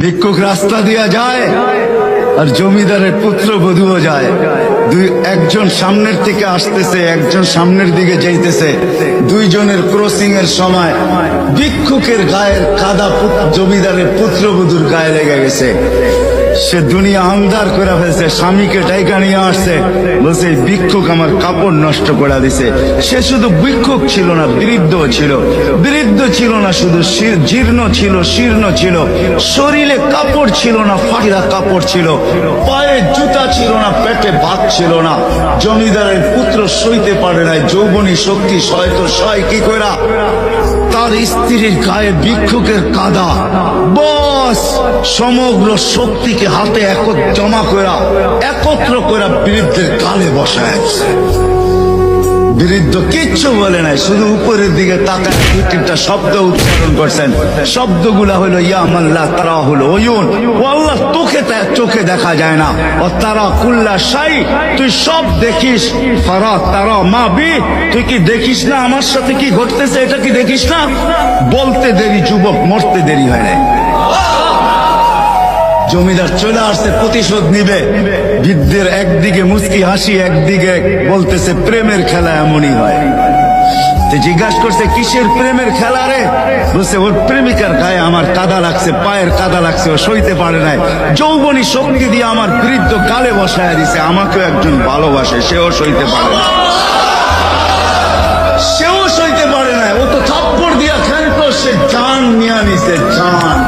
ভিক্ষুক রাস্তা দিয়া যায় আর জমিদারের পুত্র বধূও যায়। একজন সামনের থেকে আসতেছে, একজন সামনের দিকে যাইতেছে। দুইজনের ক্রসিং এর সময় ভিক্ষুকের গায়ের কাদা জমিদারের পুত্রবধূর গায়ে লেগে গেছে। সে দুনিয়া আন্ধার করে ফেলছে, স্বামীকে টাইকা নিয়ে আসছে, বলছে ভিক্ষুক আমার কাপড় নষ্ট করে দিছে। সে শুধু ভিক্ষুক ছিল না, বৃদ্ধ ছিল। বৃদ্ধ ছিল না শুধু, জীর্ণ ছিল, শীর্ণ ছিল। শরীরে কাপড় ছিল না, ফাটিরা কাপড় ছিল। পায়ে জুতা ছিল না, পেটে ভাত ছিল না। জমিদারের পুত্র সইতে পারে নাই, যৌবনী শক্তি সয় কি কইরা তার স্ত্রীর গায়ে ভিক্ষুকের কাদা। বস সমগ্র শক্তিকে হাতে জমা করা, একত্র করা বৃদ্ধের গালে বসায়। বৃদ্ধ কিচ্ছু বলে নাই, শুধু উপরের দিকে তাকায় দুইটা শব্দ উচ্চারণ করছেন। শব্দগুলা হলো ইয়া মাল্লা তারা হলো ওয়ুন, ও আল্লাহ চোখে দেখা যায় না। ও তারা কুল্লা শাই, তুই সব দেখিস। ফারা তারা মা বি, তুই কি দেখিস না আমার সাথে কি ঘটতেছে? এটা কি দেখিস না? বলতে দেরি যুবক, মরতে দেরি হয় না। জমিদার চলে আসছে, প্রতিশোধ নিবে। বৃদ্ধের একদিকে মুচকি হাসি, একদিকে বলতেছে প্রেমের খেলা এমনই হয়। জিজ্ঞাসা করছে কিসের প্রেমের খেলা রে? বলছে ওর প্রেমিকার গায়ে আমার কাদা লাগছে, পায়ের কাদা লাগছে, ও সইতে পারে নাই। যৌবনী শক্তি দিয়ে আমার বৃদ্ধ গালে বসায় দিছে। আমাকেও একজন ভালোবাসে, সেও সইতে পারে না। সেও সইতে পারে না। ও তো থাপ্পড় দিয়া খেলতো, সে জান নিয়ে নিছে, জান।